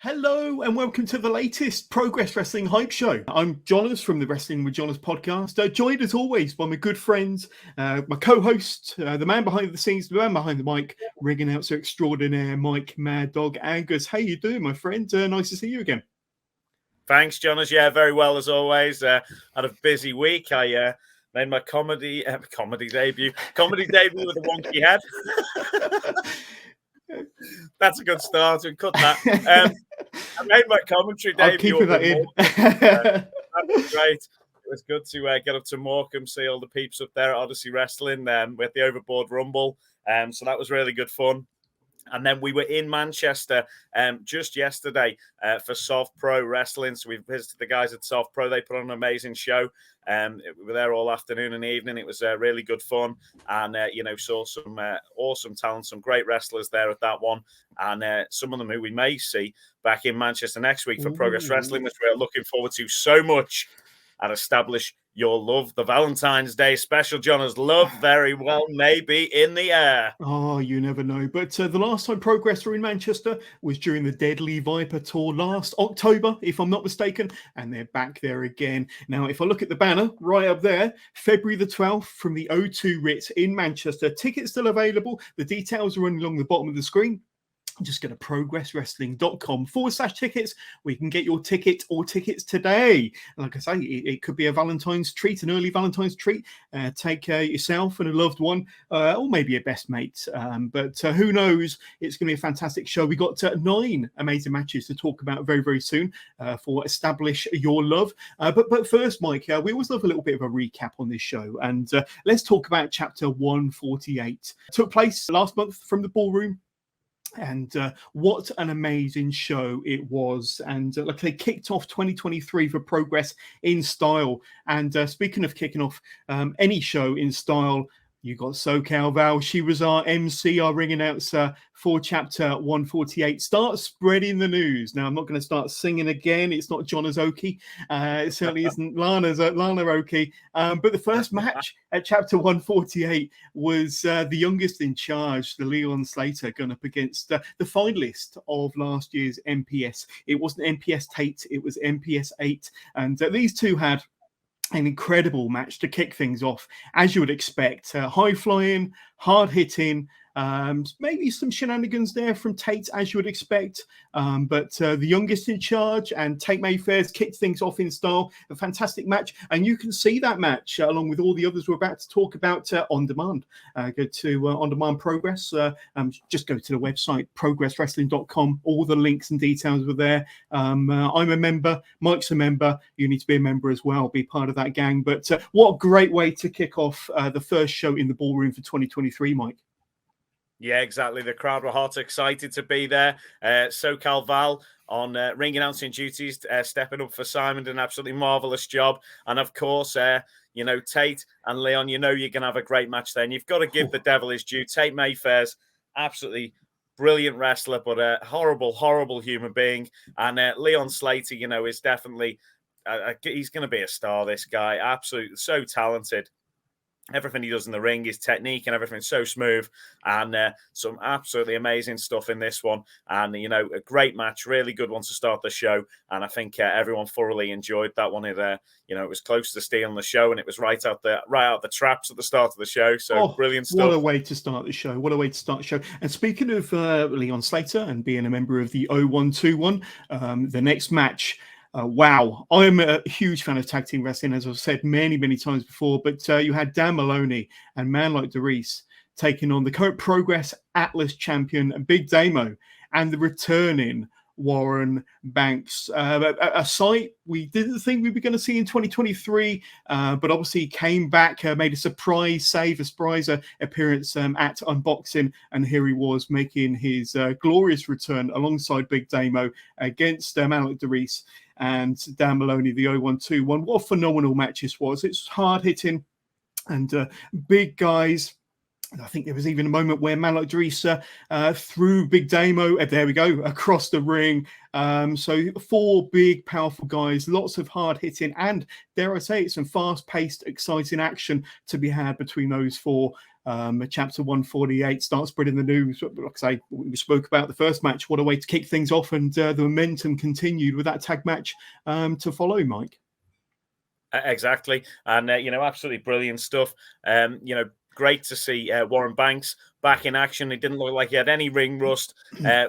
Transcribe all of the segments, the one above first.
Hello and welcome to the latest Progress Wrestling Hype Show. I'm Jonas from the Wrestling with Jonas podcast, joined as always by my good friends, my co-host, the man behind the scenes, the man behind the mic, ring announcer extraordinaire, Mike Mad Dog Angus. How you doing, my friend? Nice to see you again. Thanks, Jonas. Yeah, very well as always. Had a busy week. I made my comedy debut with a wonky head. That's a good start. We cut that. I made my commentary debut. I'll keep that in. That was great. It was good to get up to Morecambe, see all the peeps up there at Odyssey Wrestling with the Overboard Rumble. So that was really good fun. And then we were in Manchester just yesterday for Soft Pro Wrestling. So we visited the guys at Soft Pro. They put on an amazing show. We were there all afternoon and evening. It was really good fun. And, saw some awesome talent, some great wrestlers there at that one. And some of them who we may see back in Manchester next week for Progress Wrestling, which we're looking forward to so much at Establish Your Love, the Valentine's Day special. John's love very well may be in the air. Oh, you never know. But the last time Progress were in Manchester was during the Deadly Viper tour last October, if I'm not mistaken, and they're back there again. Now, if I look at the banner right up there, February the 12th from the O2 Ritz in Manchester. Tickets still available. The details are running along the bottom of the screen. Just go to progresswrestling.com/tickets. We can get your ticket or tickets today. Like I say, it could be a Valentine's treat, an early Valentine's treat. Take yourself and a loved one, or maybe a best mate. But who knows? It's going to be a fantastic show. We got 9 amazing matches to talk about very, very soon for Establish Your Love. But first, Mike, we always love a little bit of a recap on this show. And let's talk about Chapter 148. Took place last month from the Ballroom. And what an amazing show it was. And like they kicked off 2023 for Progress in style. And speaking of kicking off any show in style, you got SoCal Val. She was our MC, our ring announcer for Chapter 148. Start spreading the news. Now, I'm not going to start singing again. It's not John Aoki. It certainly isn't Lana Aoki. But the first match at Chapter 148 was the youngest in charge, the Leon Slater, going up against the finalist of last year's MPS. It wasn't MPS Tate, it was MPS 8. And these two had an incredible match to kick things off, as you would expect. High flying, hard hitting, maybe some shenanigans there from Tate, as you would expect. But the youngest in charge and Tate Mayfair's kicked things off in style. A fantastic match. And you can see that match along with all the others we're about to talk about on demand. Go to On Demand Progress. Just go to the website, progresswrestling.com. All the links and details are there. I'm a member. Mike's a member. You need to be a member as well. Be part of that gang. But what a great way to kick off the first show in the Ballroom for 2023, Mike. Yeah, exactly. The crowd were hot, excited to be there. SoCal Val on ring announcing duties, stepping up for Simon, did an absolutely marvelous job. And of course, Tate and Leon, you're going to have a great match there. And you've got to give the devil his due. Tate Mayfair's absolutely brilliant wrestler, but a horrible, horrible human being. And Leon Slater, is definitely, he's going to be a star, this guy. Absolutely, so talented. Everything he does in the ring, his technique and everything, so smooth, and some absolutely amazing stuff in this one. And a great match, really good one to start the show. And I think everyone thoroughly enjoyed that one. It was close to stealing the show, and it was right out the traps at the start of the show. So brilliant stuff. What a way to start the show! What a way to start the show! And speaking of Leon Slater and being a member of the 0121, the next match. Wow, I'm a huge fan of tag team wrestling, as I've said many, many times before. But you had Dan Maloney and man like Doris taking on the current Progress Atlas champion, Big Damo, and the returning Warren Banks. A sight we didn't think we were going to see in 2023, but obviously came back, made a surprise appearance at Unboxing, and here he was making his glorious return alongside Big Damo against man like Doris and Dan Maloney, the 0121. What a phenomenal match this was. It's hard-hitting and big guys. I think there was even a moment where man like Doris threw Big Damo, there we go, across the ring. So 4 big, powerful guys, lots of hard-hitting and, dare I say it, some fast-paced, exciting action to be had between those 4. Chapter 148, start spreading the news. Like I say, we spoke about the first match. What a way to kick things off, and the momentum continued with that tag match to follow, Mike. Exactly. And, absolutely brilliant stuff. Great to see Warren Banks back in action. He didn't look like he had any ring rust.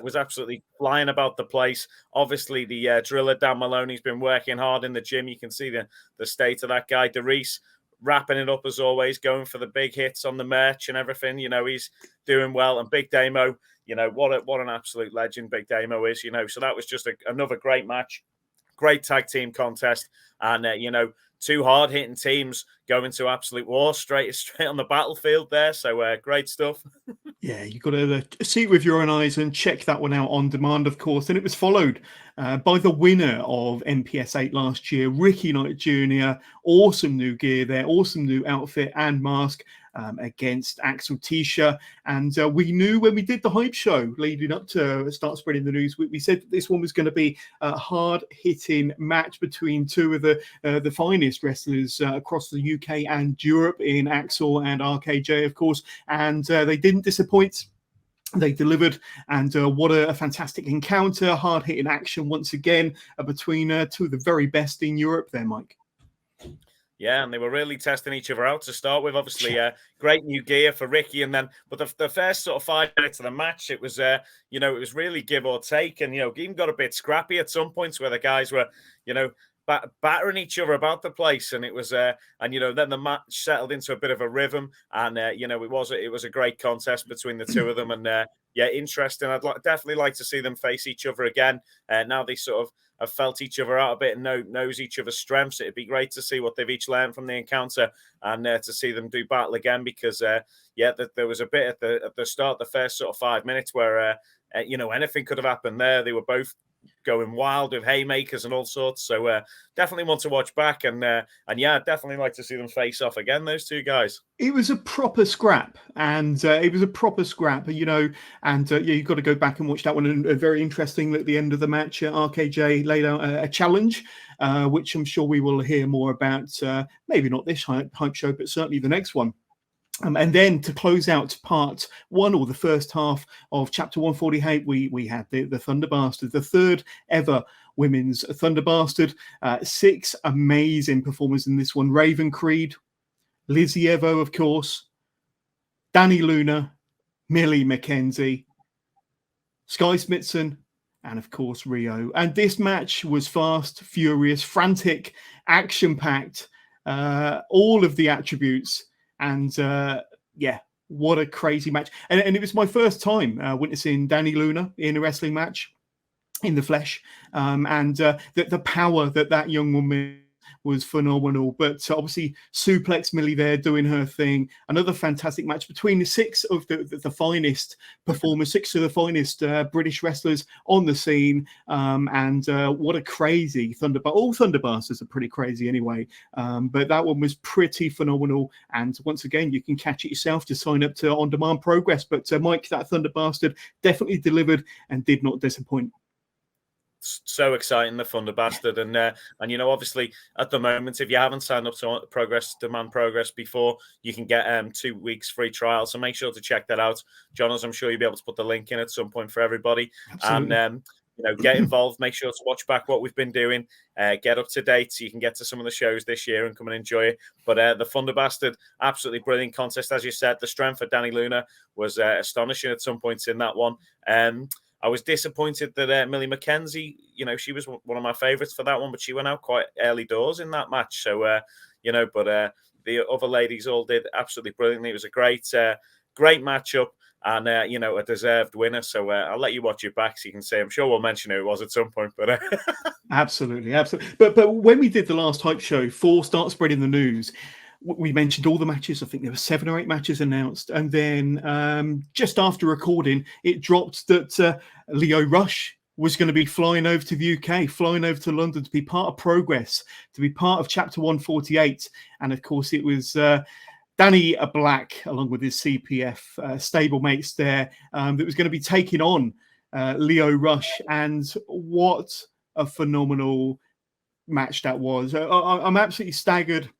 Was absolutely flying about the place. Obviously, the driller, Dan Maloney's been working hard in the gym. You can see the state of that guy. DeReese wrapping it up as always, going for the big hits on the merch and everything. He's doing well. And Big Damo, what an absolute legend Big Damo is, So that was just another great match. Great tag team contest. And, two hard-hitting teams going to absolute war straight on the battlefield there. So great stuff. Yeah, you've got to see it with your own eyes and check that one out on demand, of course. And it was followed by the winner of NPS 8 last year, Ricky Knight Jr. Awesome new gear there, awesome new outfit and mask against Axel Tisha. And we knew when we did the hype show leading up to start spreading the news, we said that this one was going to be a hard-hitting match between two of the finest wrestlers across the UK and Europe in Axel and RKJ, of course. And they didn't disappoint. They delivered, and what a fantastic encounter, hard-hitting action once again between two of the very best in Europe there, Mike. Yeah, and they were really testing each other out to start with. Obviously, great new gear for Ricky, and then, but the first sort of 5 minutes of the match, it was, it was really give or take, and even got a bit scrappy at some points where the guys were, battering each other about the place, and it was, then the match settled into a bit of a rhythm, and it was a great contest between the two of them, and interesting. I'd definitely like to see them face each other again. Now they sort of have felt each other out a bit and knows each other's strengths. It'd be great to see what they've each learned from the encounter, and to see them do battle again, because there was a bit at the start, the first sort of 5 minutes where anything could have happened there. They were both going wild with haymakers and all sorts. So definitely want to watch back, and definitely like to see them face off again, those two guys. It was a proper scrap, and you've got to go back and watch that one. And very interesting at the end of the match, RKJ laid out a challenge, which I'm sure we will hear more about. Maybe not this hype show, but certainly the next one. And then to close out part one, or the first half of chapter 148, we had the Thunder Bastard, the third ever women's Thunder Bastard. 6 amazing performers in this one. Raven Creed, Lizzie Evo, of course, Danny Luna, Millie McKenzie, Sky Smithson, and of course Rio. And this match was fast, furious, frantic, action-packed, all of the attributes. And what a crazy match. And it was my first time witnessing Danny Luna in a wrestling match in the flesh. And the power that young woman was phenomenal. But obviously suplex Millie there doing her thing. Another fantastic match between the 6 of the finest performers, 6 of the finest British wrestlers on the scene. And what a crazy all Thunder Bastards are pretty crazy anyway. But that one was pretty phenomenal. And once again, you can catch it yourself to sign up to On Demand Progress. But Mike, that Thunder Bastard definitely delivered and did not disappoint. So exciting, the Thunder Bastard, and obviously at the moment, if you haven't signed up to Demand Progress before, you can get 2 weeks free trial. So make sure to check that out, John. As I'm sure you'll be able to put the link in at some point for everybody. Absolutely. And get involved. Make sure to watch back what we've been doing. Get up to date so you can get to some of the shows this year and come and enjoy it. But the Thunder Bastard, absolutely brilliant contest, as you said. The strength of Danny Luna was astonishing at some points in that one. I was disappointed that Millie McKenzie, she was one of my favourites for that one, but she went out quite early doors in that match. So, but the other ladies all did absolutely brilliantly. It was a great matchup, and, a deserved winner. So I'll let you watch it back so you can see. I'm sure we'll mention who it was at some point. But Absolutely. But when we did the last hype show for Start Spreading the News, we mentioned all the matches. I think there were 7 or 8 matches announced. And then just after recording, it dropped that Leo Rush was going to be flying over to the UK, flying over to London to be part of Progress, to be part of Chapter 148. And of course, it was Danny Black, along with his CPF stablemates there, that was going to be taking on Leo Rush. And what a phenomenal match that was. I'm absolutely staggered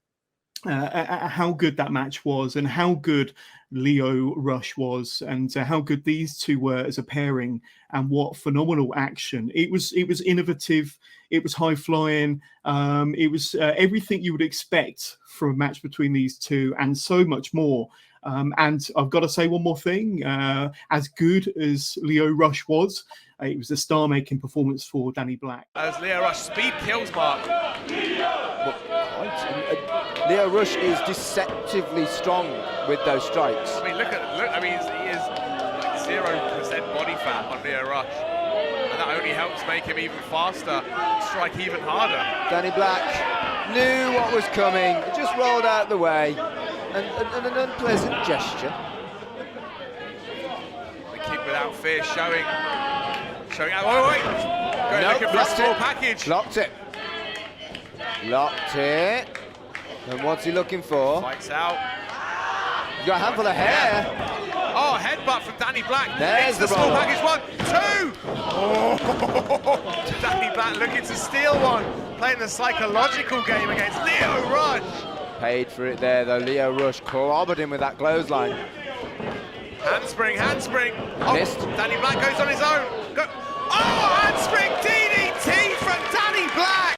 how good that match was, and how good Lio Rush was, and how good these two were as a pairing, and what phenomenal action. It was innovative, it was high flying, it was everything you would expect from a match between these two, and so much more. And I've got to say one more thing. As good as Lio Rush was, it was a star-making performance for Danny Black. As Lio Rush speed kills Mark. Lio Rush is deceptively strong with those strikes. I mean, look. I mean, he is like 0% body fat on Lio Rush, and that only helps make him even faster, strike even harder. Danny Black knew what was coming, just rolled out the way, and an unpleasant gesture. The kick without fear, showing. Oh wait, going looking for a small package. Locked it. And what's he looking for? Fights out. He's got a handful of hair. Oh, headbutt from Danny Black. There's the small roll. package. 1, 2. Oh, Danny Black looking to steal one. Playing the psychological game against Lio Rush. Paid for it there though. Lio Rush clobbered him with that clothesline. Handspring. Oh, Missed. Danny Black goes on his own. Oh, handspring DDT from Danny Black.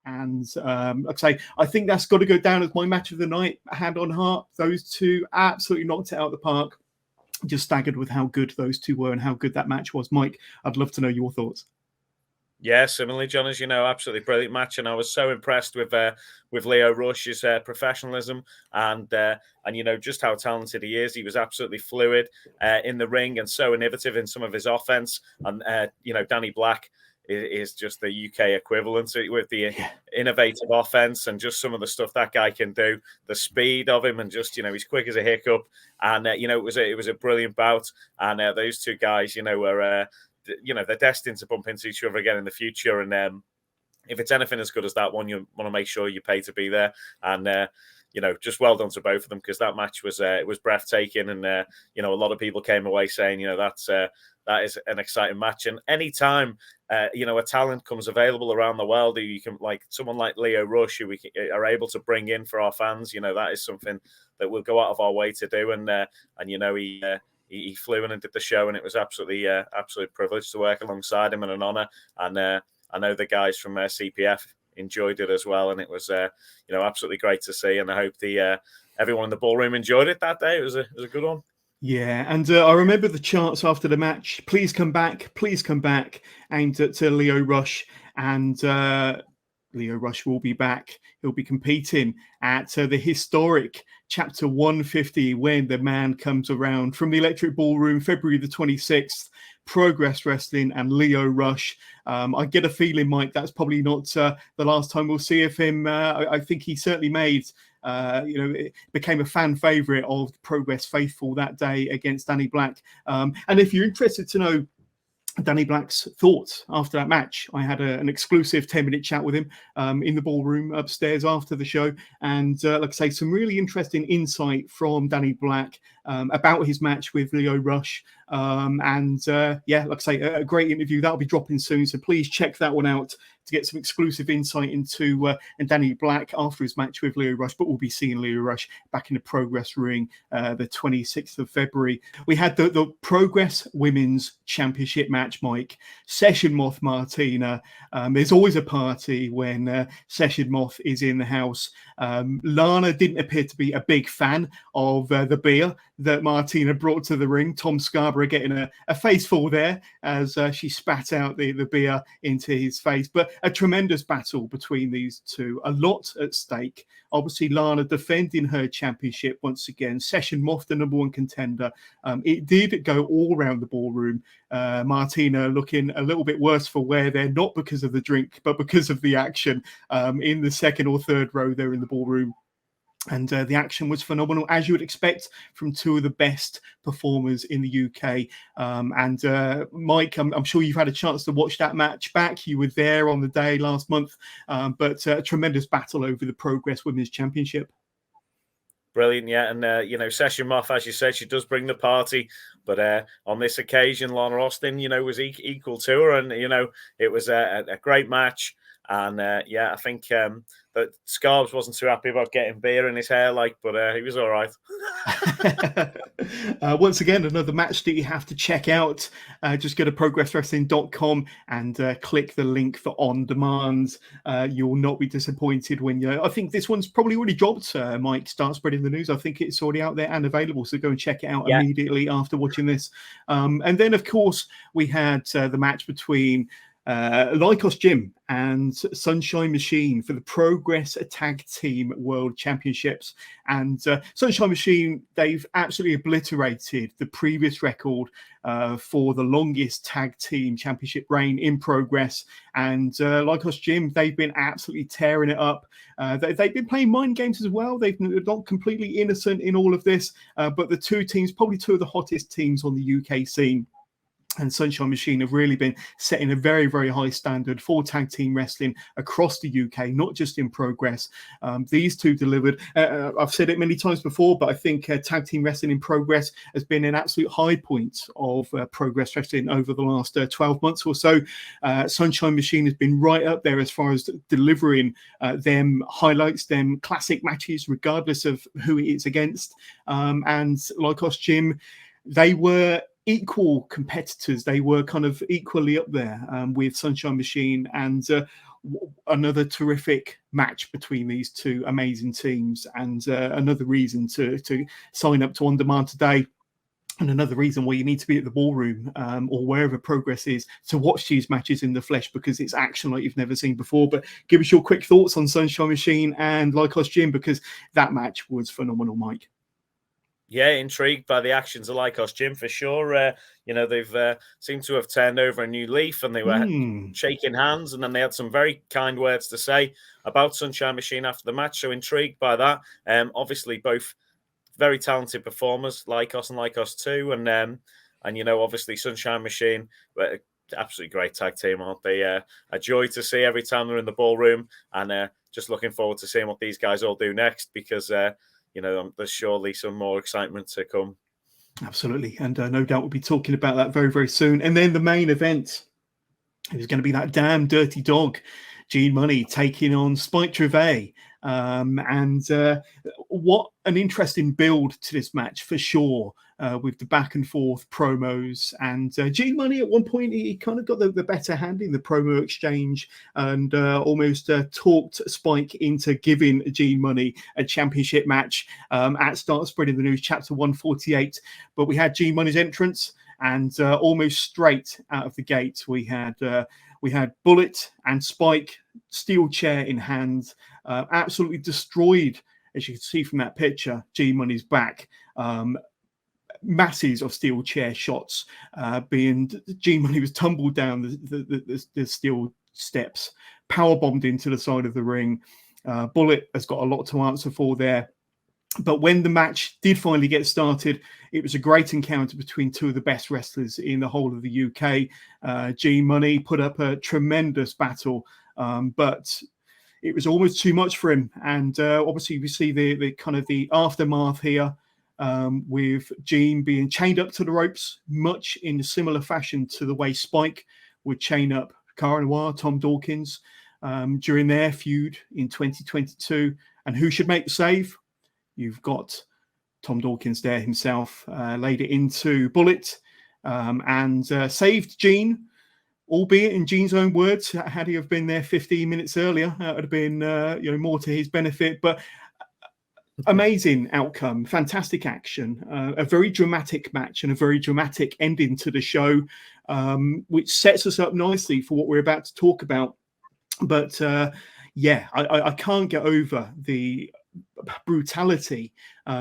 And like I say, I think that's got to go down as my match of the night, hand on heart. Those two absolutely knocked it out of the park. Just staggered with how good those two were and how good that match was. Mike, I'd love to know your thoughts. Yeah, similarly, John, as you know, absolutely brilliant match, and I was so impressed with Lio Rush's professionalism and just how talented he is. He was absolutely fluid in the ring and so innovative in some of his offense. And Danny Black is just the UK equivalent with the innovative offense and just some of the stuff that guy can do, the speed of him, and just he's quick as a hiccup. And it was a brilliant bout. And those two guys, were they're destined to bump into each other again in the future. And if it's anything as good as that one, you want to make sure you pay to be there. And just well done to both of them, because that match was it was breathtaking. And a lot of people came away saying that is an exciting match. And anytime a talent comes available around the world who you can, like someone like Lio Rush, who we are able to bring in for our fans, that is something that we'll go out of our way to do. And he flew in and did the show, and it was absolutely absolute privilege to work alongside him, and an honor. And I know the guys from CPF enjoyed it as well, and it was absolutely great to see. And I hope everyone in the ballroom enjoyed it that day. It was a good one. Yeah, and I remember the chants after the match, please come back, aimed at Lio Rush. And Lio Rush will be back. He'll be competing at the historic Chapter 150 when the man comes around from the Electric Ballroom, February the 26th. Progress Wrestling and Lio Rush. I get a feeling, Mike, that's probably not the last time we'll see of him. I think he certainly made... it became a fan favorite of Progress faithful that day against Danny Black. And if you're interested to know Danny Black's thoughts after that match, I had an exclusive 10-minute chat with him in the ballroom upstairs after the show. And like I say, some really interesting insight from Danny Black about his match with Lio Rush. Like I say, a great interview. That'll be dropping soon. So please check that one out to get some exclusive insight into and Danny Black after his match with Lio Rush. But we'll be seeing Lio Rush back in the Progress ring the 26th of February. We had the Progress Women's Championship match, Mike. Session Moth Martina. There's always a party when Session Moth is in the house. Lana didn't appear to be a big fan of the beer that Martina brought to the ring. Tom Scarborough getting a face full there as she spat out the beer into his face. But a tremendous battle between these two. A lot at stake. Obviously, Lana defending her championship once again. Session Moth, the number one contender. It did go all around the ballroom. Martina looking a little bit worse for wear there, not because of the drink, but because of the action in the second or third row there in the ballroom. And the action was phenomenal, as you would expect from two of the best performers in the UK. Mike, I'm sure you've had a chance to watch that match back. You were there on the day last month, but a tremendous battle over the Progress Women's Championship. Brilliant, yeah. And, Session Moth, as you said, she does bring the party. But on this occasion, Lana Austin, was equal to her. And, it was a great match. And, I think that Scarbs wasn't too happy about getting beer in his hair, but he was all right. Once again, another match that you have to check out. Just go to PROGRESSWrestling.com and click the link for On Demand. You will not be disappointed when I think this one's probably already dropped, Mike. Start spreading the news. I think it's already out there and available, so go and check it out immediately after watching this. And then, of course, we had the match between Lycos Gym and Sunshine Machine for the Progress Tag Team World Championships. And Sunshine Machine, they've absolutely obliterated the previous record for the longest tag team championship reign in Progress. And Lycos Gym, they've been absolutely tearing it up. They've been playing mind games as well. They're not completely innocent in all of this, but the two teams, probably two of the hottest teams on the UK scene, and Sunshine Machine have really been setting a very, very high standard for tag team wrestling across the UK, not just in Progress. These two delivered. I've said it many times before, but I think tag team wrestling in Progress has been an absolute high point of Progress wrestling over the last 12 months or so. Sunshine Machine has been right up there as far as delivering them highlights, them classic matches, regardless of who it is against. And Lycos Gym, they were equal competitors. They were kind of equally up there with Sunshine Machine, and another terrific match between these two amazing teams, and another reason to sign up to On Demand today, and another reason why you need to be at the ballroom or wherever Progress is to watch these matches in the flesh, because it's action like you've never seen before. But give us your quick thoughts on Sunshine Machine and Lycos Gym, because that match was phenomenal, Mike. Yeah, intrigued by the actions of Lycos Gym for sure. They've seemed to have turned over a new leaf, and they were shaking hands, and then they had some very kind words to say about Sunshine Machine after the match. So intrigued by that. Obviously, both very talented performers, Lycos and Lycos 2, and obviously Sunshine Machine, absolutely great tag team, aren't they? A joy to see every time they're in the ballroom, and just looking forward to seeing what these guys all do next, because there's surely some more excitement to come. Absolutely. And no doubt we'll be talking about that very, very soon. And then the main event, it was going to be that damn dirty dog, Gene Money, taking on Spike Trivet. And what an interesting build to this match for sure, with the back and forth promos. And Gene Money at one point, he kind of got the better hand in the promo exchange, and almost talked Spike into giving Gene Money a championship match at Start Spreading the News, chapter 148. But we had Gene Money's entrance, and almost straight out of the gate, we had Bullet and Spike, steel chair in hand, absolutely destroyed, as you can see from that picture, Gene Money's back. Masses of steel chair shots, being Gene Money was tumbled down the steel steps, power bombed into the side of the ring. Bullet has got a lot to answer for there. But when the match did finally get started, it was a great encounter between two of the best wrestlers in the whole of the UK. Gene Money put up a tremendous battle, but it was almost too much for him. And obviously we see the kind of the aftermath here, with Gene being chained up to the ropes, much in a similar fashion to the way Spike would chain up Cara Noir, Tom Dawkins, during their feud in 2022. And who should make the save? You've got Tom Dawkins there himself, laid it into Bullet, and saved Gene, albeit in Gene's own words. Had he have been there 15 minutes earlier, it would have been more to his benefit. But amazing outcome, fantastic action, a very dramatic match, and a very dramatic ending to the show, which sets us up nicely for what we're about to talk about. But I can't get over the brutality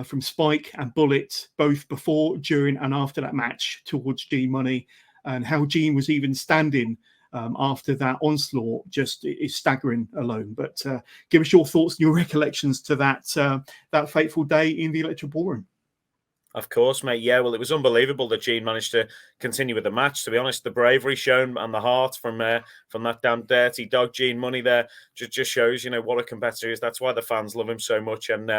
from Spike and Bullet, both before, during, and after that match towards Gene Money, and how Gene was even standing after that onslaught just is staggering alone. But give us your thoughts and your recollections to that fateful day in the Electric Ballroom. Of course, mate. Yeah, well, it was unbelievable that Gene managed to continue with the match. To be honest, the bravery shown and the heart from that damn dirty dog Gene Money there just shows, what a competitor he is. That's why the fans love him so much. And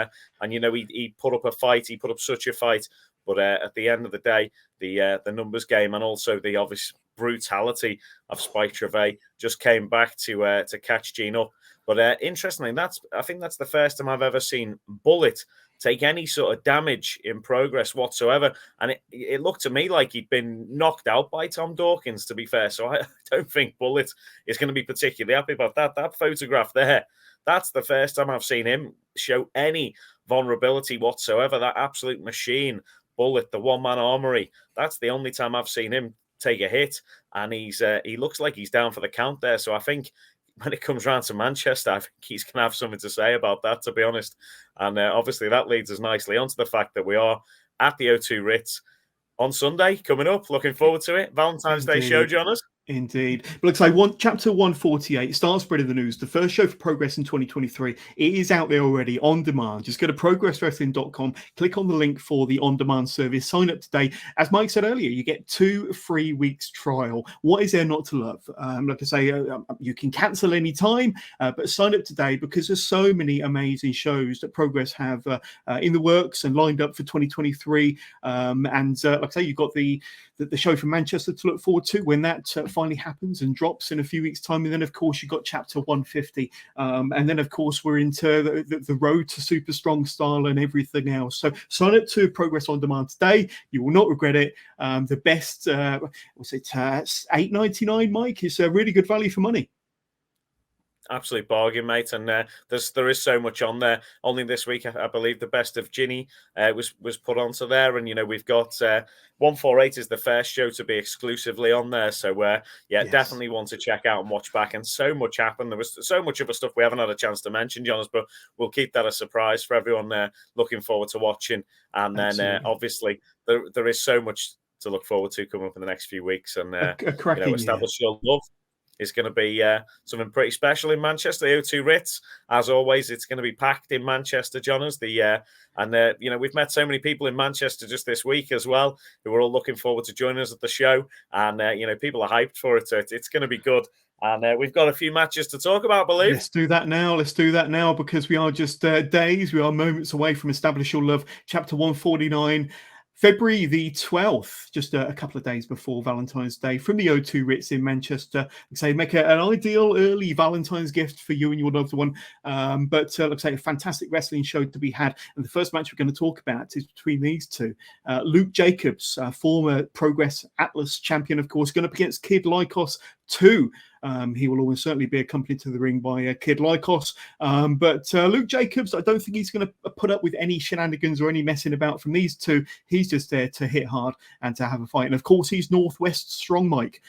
he put up a fight. He put up such a fight. But at the end of the day, the numbers game and also the obvious brutality of Spike Trivet just came back to catch Gene up. But interestingly, I think that's the first time I've ever seen Bullet take any sort of damage in Progress whatsoever. And it looked to me like he'd been knocked out by Tom Dawkins, to be fair. So I don't think Bullet is going to be particularly happy about that. That photograph there, that's the first time I've seen him show any vulnerability whatsoever. That absolute machine, Bullet, the one-man armory, that's the only time I've seen him take a hit. And he looks like he's down for the count there. So I think when it comes round to Manchester, I think he's going to have something to say about that, to be honest. And obviously that leads us nicely onto the fact that we are at the O2 Ritz on Sunday coming up. Looking forward to it. Valentine's Day show, Jonas. Indeed. But looks like chapter 148 starts spreading the news. The first show for Progress in 2023. It is out there already on demand. Just go to PROGRESSWrestling.com, click on the link for the on-demand service, sign up today. As Mike said earlier, you get 2 free weeks trial. What is there not to love? Like I say, you can cancel any time, but sign up today because there's so many amazing shows that Progress have in the works and lined up for 2023. Like I say, you've got the show from Manchester to look forward to when that finally happens and drops in a few weeks' time. And then, of course, you've got chapter 150. And then, of course, we're into the road to super strong style and everything else. So sign up to Progress On Demand today. You will not regret it. The best, what's it, $8.99, Mike? It's a really good value for money. Absolute bargain, mate. And there is so much on there. Only this week, I believe, the best of Ginny was put onto there. And, we've got 148 is the first show to be exclusively on there. So, yes. Definitely want to check out and watch back. And so much happened. There was so much other stuff we haven't had a chance to mention, Jonas, but we'll keep that a surprise for everyone there. Looking forward to watching. And then, obviously, there is so much to look forward to coming up in the next few weeks. And, establish your love. It's going to be something pretty special in Manchester, the O2 Ritz. As always, it's going to be packed in Manchester, Jonas. We've met so many people in Manchester just this week as well who are all looking forward to joining us at the show. And, people are hyped for it. So it's going to be good. And we've got a few matches to talk about, I believe. Let's do that now because we are just days. We are moments away from Establish Your Love, chapter 149. February the 12th, just a couple of days before Valentine's Day, from the O2 Ritz in Manchester. Make an ideal early Valentine's gift for you and your loved one. But let's say a fantastic wrestling show to be had. And the first match we're going to talk about is between these two. Luke Jacobs, former Progress Atlas champion, of course, going up against Kid Lycos 2. He will almost certainly be accompanied to the ring by Kid Lycos. But Luke Jacobs, I don't think he's going to put up with any shenanigans or any messing about from these two. He's just there to hit hard and to have a fight. And of course, he's Northwest Strong Mike.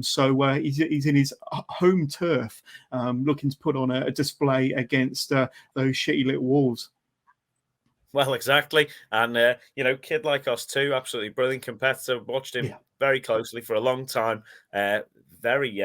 So he's in his home turf, looking to put on a display against those shitty little Wolves. Well, exactly. And, Kid Lycos too, absolutely brilliant competitor. Watched him very closely for a long time. Very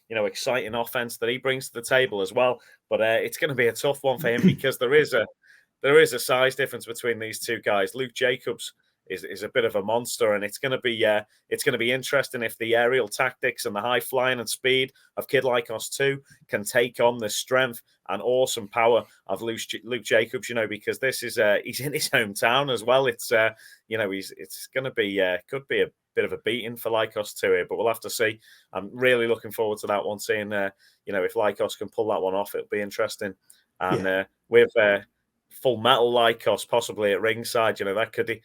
exciting offense that he brings to the table as well. But it's going to be a tough one for him because there is a size difference between these two guys. Luke Jacobs is a bit of a monster, and it's going to be interesting if the aerial tactics and the high flying and speed of Kid Lycos 2 can take on the strength and awesome power of Luke Jacobs. Because this is he's in his hometown as well. It's it's going to be could be a bit of a beating for Lycos 2 here, but we'll have to see. I'm really looking forward to that one, seeing if Lycos can pull that one off. It'll be interesting. And with Full Metal Lycos possibly at ringside, that could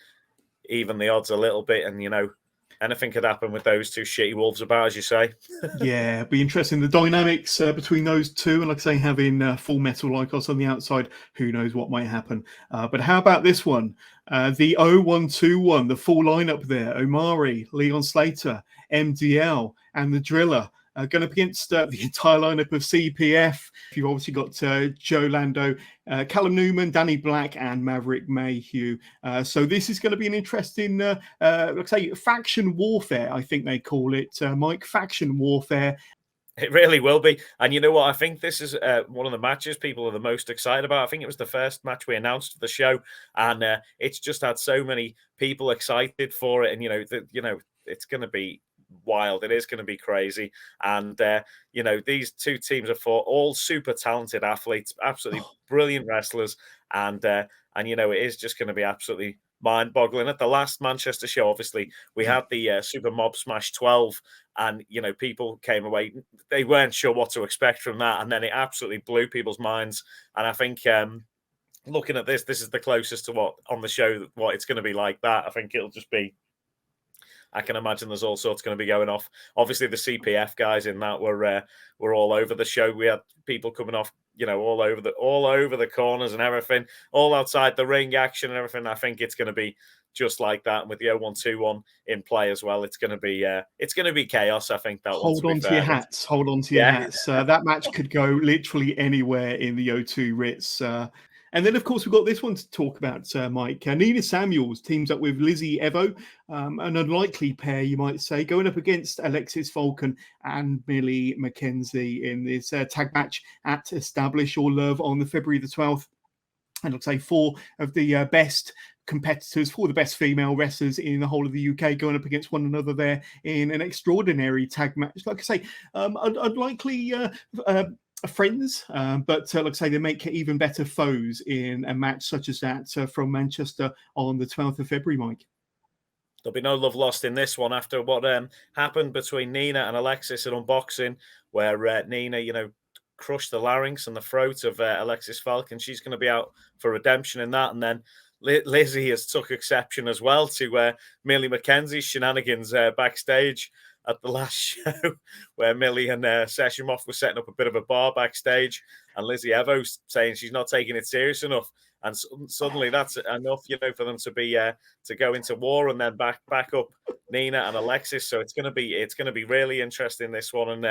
even the odds a little bit, and anything could happen with those two shitty wolves about, as you say. Yeah, it'd be interesting, the dynamics between those two, and like I say, having Full Metal Lycos on the outside, who knows what might happen. But how about this one? The 0121, the full lineup there: Omari, Leon Slater, MDL, and the Driller. Going up against the entire lineup of CPF. You've obviously got Joe Lando, Callum Newman, Danny Black, and Maverick Mayhew. So this is going to be an interesting, let's say, faction warfare, I think they call it, Mike. Faction warfare. It really will be. And you know what? I think this is one of the matches people are the most excited about. I think it was the first match we announced for the show, and it's just had so many people excited for it. And, it's going to be wild. It is going to be crazy. And, these two teams are for all super talented athletes, absolutely brilliant wrestlers. And it is just going to be absolutely mind-boggling. At the last Manchester show, obviously, we had the Super Mob Smash 12, and people came away, they weren't sure what to expect from that, and then it absolutely blew people's minds. And I think looking at this is the closest to what on the show, what it's going to be like that. I think it'll just be, I can imagine there's all sorts going to be going off. Obviously, the CPF guys in that were all over the show. We had people coming off, all over the corners and everything, all outside the ring action and everything. I think it's going to be just like that, and with the 0121 in play as well, it's going to be chaos. I think that. Hold on to your hats. Hold on to your hats. That match could go literally anywhere in the O2 Ritz. And then, of course, we've got this one to talk about, Mike. Nina Samuels teams up with Lizzie Evo, an unlikely pair, you might say, going up against Alexis Falcon and Millie McKenzie in this tag match at Establish or Love on the February the 12th. And I'll say 4 of the best competitors, 4 of the best female wrestlers in the whole of the UK going up against one another there in an extraordinary tag match. Like I say, unlikely friends, but like I say, they make even better foes in a match such as that from Manchester on the 12th of February, Mike. There'll be no love lost in this one after what happened between Nina and Alexis at Unboxing, where Nina, crushed the larynx and the throat of Alexis Falcon. She's going to be out for redemption in that. And then Lizzie has took exception as well to Millie McKenzie's shenanigans backstage at the last show, where Millie and Sessions were setting up a bit of a bar backstage, and Lizzie Evo's saying she's not taking it serious enough. And suddenly that's enough, for them to be to go into war and then back up Nina and Alexis. So it's going to be really interesting, this one. And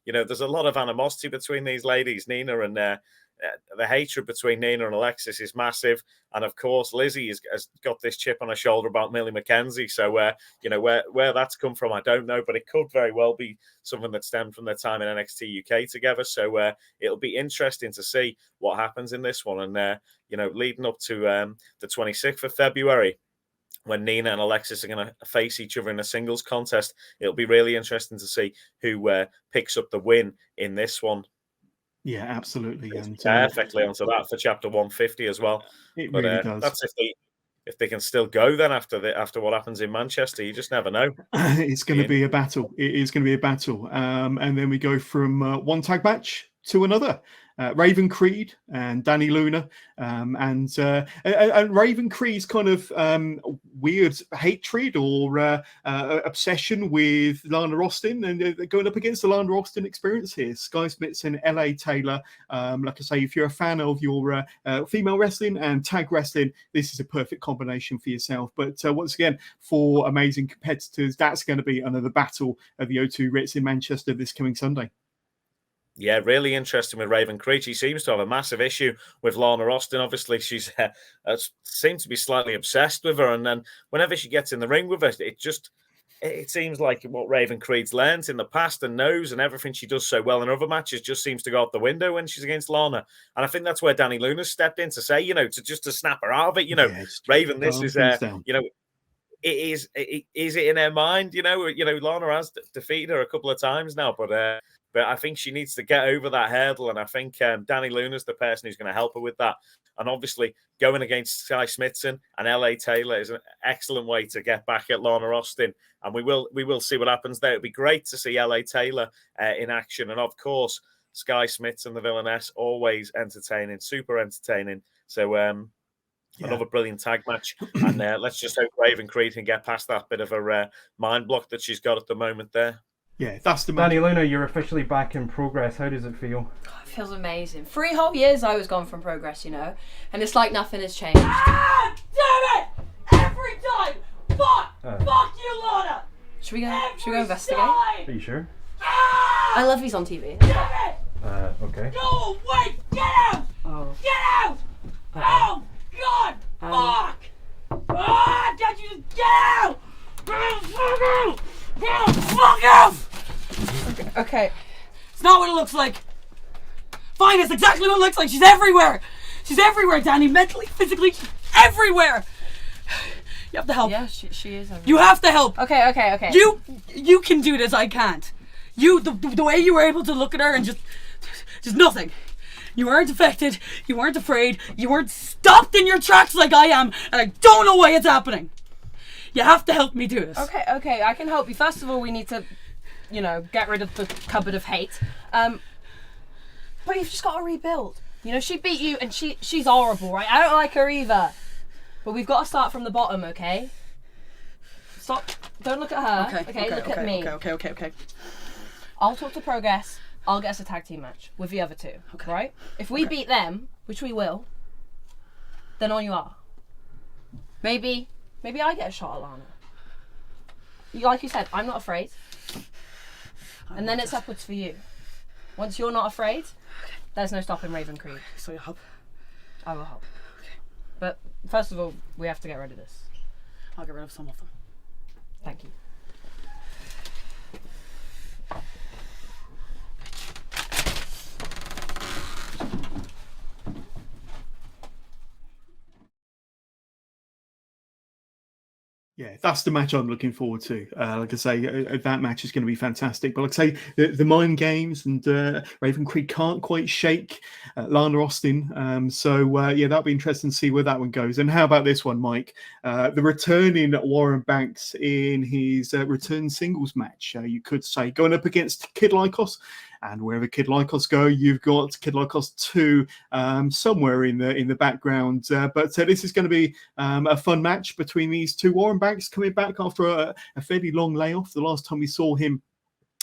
there's a lot of animosity between these ladies, Nina and the hatred between Nina and Alexis is massive. And of course, Lizzie has got this chip on her shoulder about Millie McKenzie. So where that's come from, I don't know, but it could very well be something that stemmed from their time in NXT UK together. So it'll be interesting to see what happens in this one. And leading up to the 26th of February, when Nina and Alexis are going to face each other in a singles contest, it'll be really interesting to see who picks up the win in this one. Yeah, absolutely. And perfectly onto that for chapter 150 as well. It really does. That's if they can still go then after what happens in Manchester. You just never know. It's going to be a battle. It is going to be a battle. And then we go from one tag match to another. Raven Creed and Danny Luna, and Raven Creed's kind of weird hatred or obsession with Lana Austin, and they're going up against the Lana Austin experience here. Sky Smiths and LA Taylor. Like I say, if you're a fan of your female wrestling and tag wrestling, this is a perfect combination for yourself. But once again, for amazing competitors, that's going to be another battle at the O2 Ritz in Manchester this coming Sunday. Yeah, really interesting with Raven Creed. She seems to have a massive issue with Lana Austin. Obviously, she's seems to be slightly obsessed with her. And then whenever she gets in the ring with her, it seems like what Raven Creed's learned in the past and knows, and everything she does so well in other matches just seems to go out the window when she's against Lana. And I think that's where Danny Luna stepped in to say, to snap her out of it. Raven, this is, is it in her mind? Lana has defeated her a couple of times now, but I think she needs to get over that hurdle, and I think Danny Luna's the person who's going to help her with that. And obviously, going against Sky Smithson and LA Taylor is an excellent way to get back at Lana Austin, and we will see what happens there. It'd be great to see LA Taylor in action, and of course, Sky Smithson, the villainess, always entertaining, super entertaining. So another brilliant tag match, and let's just hope Raven Creed can get past that bit of a mind block that she's got at the moment there. Yeah, that's the Danny Luna, you're officially back in Progress. How does it feel? Oh, it feels amazing. 3 whole years I was gone from Progress, and it's like nothing has changed. Ah, damn it! Every time! Fuck you, Lana! Should we go investigate? Are you sure? I love he's on TV. Damn it! Okay. No, wait! Get out! Oh. Get out! Oh, God! Fuck! Can't you just get out? Fuck out! Okay. not what it looks like. Fine, it's exactly what it looks like. She's everywhere. She's everywhere, Danny. Mentally, physically, she's everywhere. You have to help. Yeah, she is everywhere. You have to help. Okay. You can do this. I can't. The way you were able to look at her and just nothing. You weren't affected. You weren't afraid. You weren't stopped in your tracks like I am, and I don't know why it's happening. You have to help me do this. Okay, I can help you. First of all, we need to, get rid of the cupboard of hate. But you've just got to rebuild. She beat you, and she's horrible, right? I don't like her either. But we've got to start from the bottom, okay? Stop. Don't look at her. Okay, look at me. Okay. I'll talk to Progress. I'll get us a tag team match with the other two, right? If we beat them, which we will, then on you are. Maybe I get a shot at Lana. Like you said, I'm not afraid. And then it's upwards for you. Once you're not afraid, there's no stopping Raven Creed. So you help? I will help. Okay. But first of all, we have to get rid of this. I'll get rid of some of them. Thank you. Yeah, that's the match I'm looking forward to. Like I say, that match is going to be fantastic. But like I say, the mind games and Raven Creed can't quite shake Lana Austin. That'll be interesting to see where that one goes. And how about this one, Mike? The returning Warren Banks in his return singles match. You could say going up against Kid Lycos. And wherever Kid Lycos go, you've got Kid Lycos 2 somewhere in the background. But this is going to be a fun match between these two. Warren Banks coming back after a fairly long layoff. The last time we saw him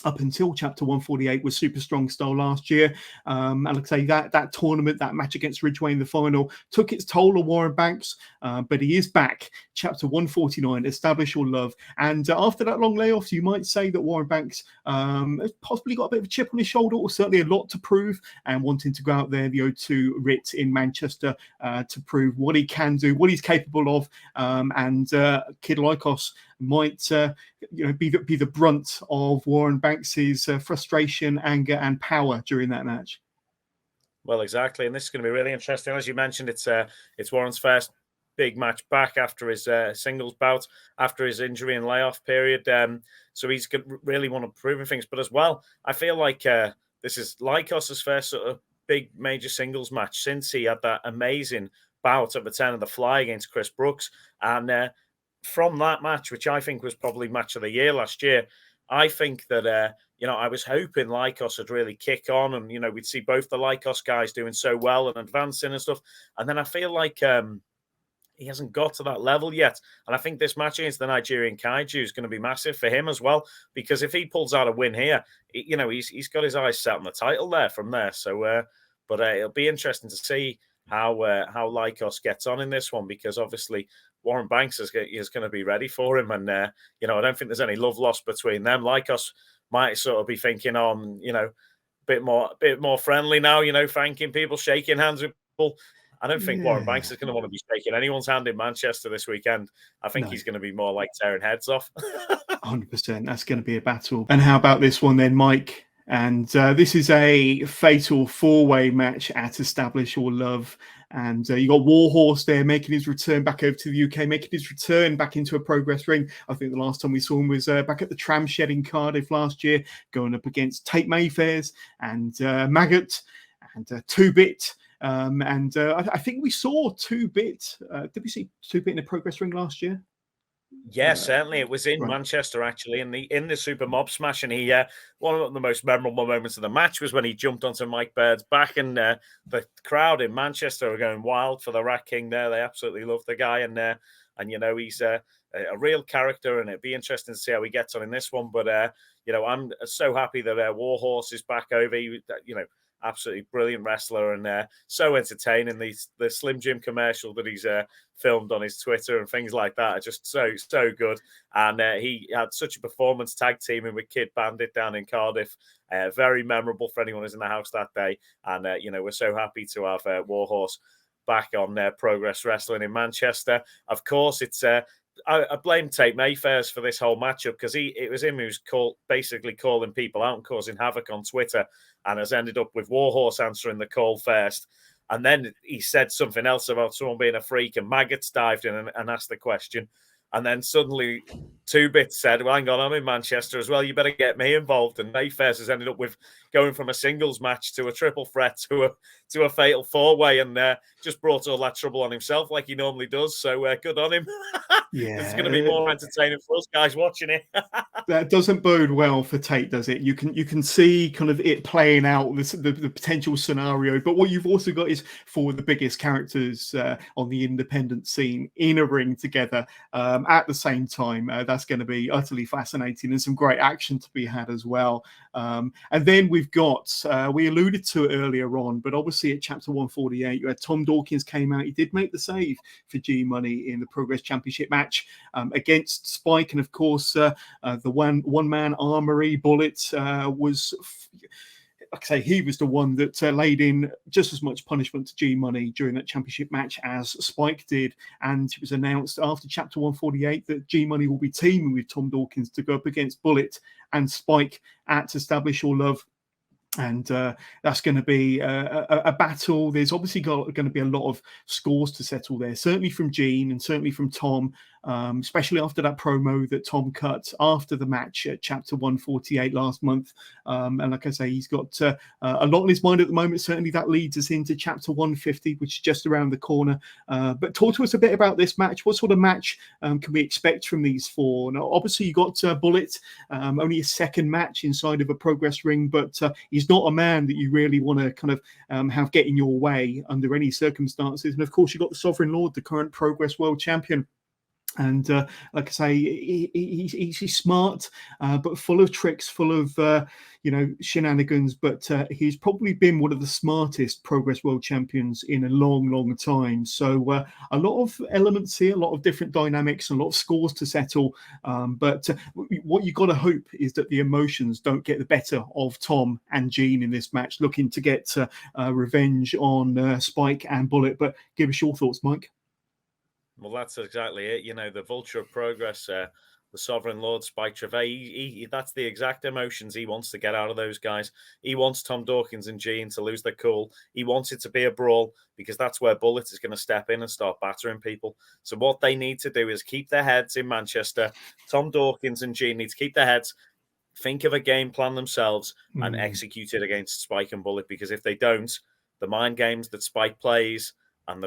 up until Chapter 148 was Super Strong Style last year. And like I say, that tournament, that match against Ridgeway in the final, took its toll on Warren Banks, but he is back. Chapter 149, Establish Your Love. And after that long layoff, you might say that Warren Banks has possibly got a bit of a chip on his shoulder, or certainly a lot to prove, and wanting to go out there, the O2 Ritz in Manchester, to prove what he can do, what he's capable of. Kid Lycos might be the brunt of Warren Banks's frustration, anger, and power during that match. Well, exactly, and this is going to be really interesting. As you mentioned, it's Warren's first big match back after his singles bout, after his injury and layoff period. So he's going to really want to prove things. But as well, I feel like this is Lycos' first sort of big major singles match since he had that amazing bout at Return of the Fly against Chris Brooks. And from that match, which I think was probably match of the year last year, I think that, I was hoping Lycos would really kick on and, we'd see both the Lycos guys doing so well and advancing and stuff. And then I feel like he hasn't got to that level yet. And I think this match against the Nigerian Kaiju is going to be massive for him as well, because if he pulls out a win here, he's got his eyes set on the title there from there. So, but it'll be interesting to see how Lycos gets on in this one, because obviously Warren Banks is going to be ready for him. And, I don't think there's any love lost between them. Lycos might sort of be thinking on, bit more friendly now, thanking people, shaking hands with people. I don't think Warren Banks is going to want to be shaking anyone's hand in Manchester this weekend. I think he's going to be more like tearing heads off. 100%. That's going to be a battle. And how about this one then, Mike? And this is a fatal four-way match at Establish Your Love. And you got Warhorse there making his return back over to the UK, making his return back into a Progress ring. I think the last time we saw him was back at the Tram Shed in Cardiff last year, going up against Tate Mayfairs and Maggot and 2-Bit. I think we saw 2-Bit. Did we see 2-Bit in a Progress ring last year? Yeah, certainly. It was in Manchester, actually, in the Super Mob Smash. And he one of the most memorable moments of the match was when he jumped onto Mike Bird's back, and the crowd in Manchester were going wild for the Rat King there. They absolutely love the guy, and he's a real character, and it'd be interesting to see how he gets on in this one. But I'm so happy that Warhorse is back over. Absolutely brilliant wrestler, and so entertaining. The Slim Jim commercial that he's filmed on his Twitter and things like that are just so good. And he had such a performance tag teaming with Kid Bandit down in Cardiff. Very memorable for anyone who's in the house that day. And we're so happy to have Warhorse back on Progress Wrestling in Manchester. Of course, it's I blame Tate Mayfair's for this whole matchup because it was him who's basically calling people out and causing havoc on Twitter, and has ended up with Warhorse answering the call first. And then he said something else about someone being a freak, and Maggots dived in and asked the question. And then suddenly 2-Bit said, well, hang on, I'm in Manchester as well. You better get me involved. And Mayfair's has ended up with going from a singles match to a triple threat to a fatal 4-way, and just brought all that trouble on himself like he normally does. So good on him. Yeah, it's going to be more entertaining for us guys watching it. That doesn't bode well for Tate, does it? You can see kind of it playing out the potential scenario. But what you've also got is 4 of the biggest characters on the independent scene in a ring together at the same time. That's going to be utterly fascinating, and some great action to be had as well. And then we've got, we alluded to it earlier on, but obviously at Chapter 148, you had Tom Dawkins came out. He did make the save for G-Money in the Progress Championship match against Spike. And of course, the one-man armory Bullet was... like I say, he was the one that laid in just as much punishment to G-Money during that championship match as Spike did. And it was announced after Chapter 148 that G-Money will be teaming with Tom Dawkins to go up against Bullet and Spike at Establish Your Love. And that's going to be a battle. There's obviously going to be a lot of scores to settle there, certainly from Gene and certainly from Tom, especially after that promo that Tom cut after the match at Chapter 148 last month. And like I say, he's got a lot on his mind at the moment. Certainly that leads us into Chapter 150, which is just around the corner. But talk to us a bit about this match. What sort of match can we expect from these 4? Now, obviously, you got Bullet, only a second match inside of a Progress ring, but he's not a man that you really want to kind of have get in your way under any circumstances. And of course, you've got the Sovereign Lord, the current Progress World Champion. And like I say, he's smart, but full of tricks, full of shenanigans. But he's probably been one of the smartest Progress World Champions in a long time. So a lot of elements here, a lot of different dynamics, a lot of scores to settle. But what you got to hope is that the emotions don't get the better of Tom and Gene in this match, looking to get revenge on Spike and Bullet. But give us your thoughts, Mike. Well, that's exactly it. The Vulture of Progress, the Sovereign Lord, Spike Trevay, that's the exact emotions he wants to get out of those guys. He wants Tom Dawkins and Gene to lose their cool. He wants it to be a brawl because that's where Bullet is going to step in and start battering people. So what they need to do is keep their heads in Manchester. Tom Dawkins and Gene need to keep their heads, think of a game plan themselves and execute it against Spike and Bullet, because if they don't, the mind games that Spike plays and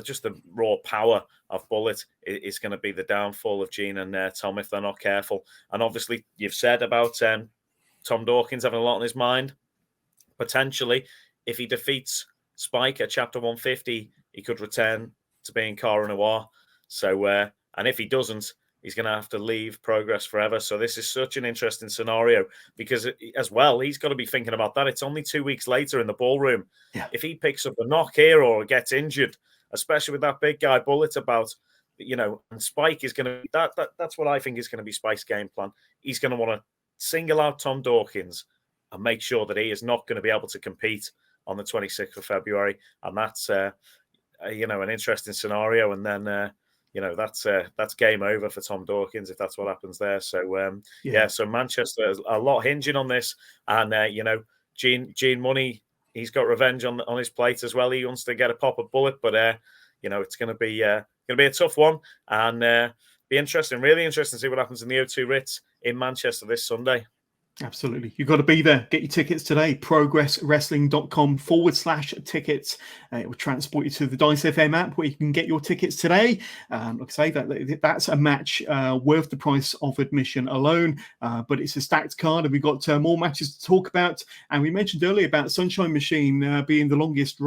just the raw power of Bullet is going to be the downfall of Gene and Tom if they're not careful. And obviously, you've said about Tom Dawkins having a lot on his mind. Potentially, if he defeats Spike at Chapter 150, he could return to being Cara Noir. So, and if he doesn't, he's going to have to leave Progress forever. So this is such an interesting scenario because as well, he's got to be thinking about that. It's only 2 weeks later in the ballroom. Yeah. If he picks up a knock here or gets injured, especially with that big guy Bullet about, and Spike is going to, that's what I think is going to be Spike's game plan. He's going to want to single out Tom Dawkins and make sure that he is not going to be able to compete on the 26th of February. And that's, an interesting scenario. And then, that's game over for Tom Dawkins if that's what happens there. So so Manchester has a lot hinging on this, and Gene Money, he's got revenge on his plate as well. He wants to get a pop of Bullet, but it's going to be a tough one, and be interesting, really interesting to see what happens in the O2 Ritz in Manchester this Sunday. Absolutely. You've got to be there. Get your tickets today. PROGRESSWrestling.com/tickets. It will transport you to the Dice FM app where you can get your tickets today. Like I say, that's a match worth the price of admission alone. But it's a stacked card, and we've got more matches to talk about. And we mentioned earlier about Sunshine Machine being the longest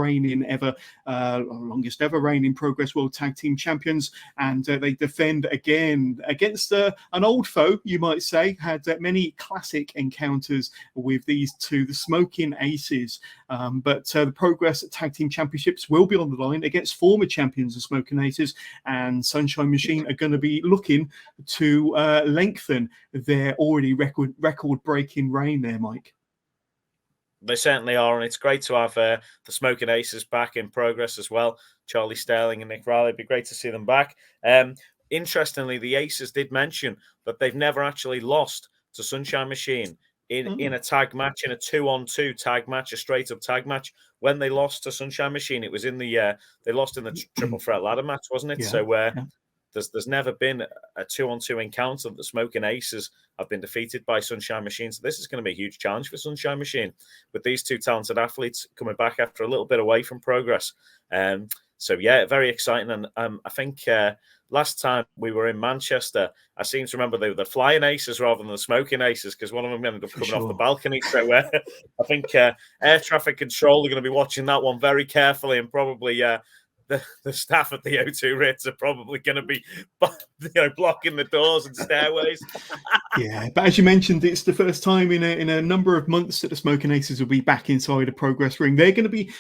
ever reigning Progress World Tag Team Champions. And they defend again against an old foe, you might say, had many classic encounters with these two, the Smoking Aces. But the Progress Tag Team Championships will be on the line against former champions of Smoking Aces, and Sunshine Machine are going to be looking to lengthen their already record-breaking reign there, Mike. They certainly are, and it's great to have the Smoking Aces back in Progress as well. Charlie Sterling and Nick Riley, it'd be great to see them back. interestingly, the Aces did mention that they've never actually lost to Sunshine Machine in a tag match, in a 2-on-2 tag match, a straight-up tag match. When they lost to Sunshine Machine, it was in the they lost in the triple threat ladder match, wasn't it? Yeah, So yeah. there's never been a 2-on-2 encounter that the Smoking Aces have been defeated by Sunshine Machine. So this is going to be a huge challenge for Sunshine Machine with these two talented athletes coming back after a little bit away from Progress. So yeah, very exciting. And I think last time we were in Manchester, I seem to remember they were the Flying Aces rather than the Smoking Aces, because one of them ended up coming off the balcony. So I think air traffic control are going to be watching that one very carefully, and probably the staff at the O2 Ritz are probably going to be blocking the doors and stairways. Yeah, but as you mentioned, it's the first time in a number of months that the Smoking Aces will be back inside a Progress ring. They're going to be,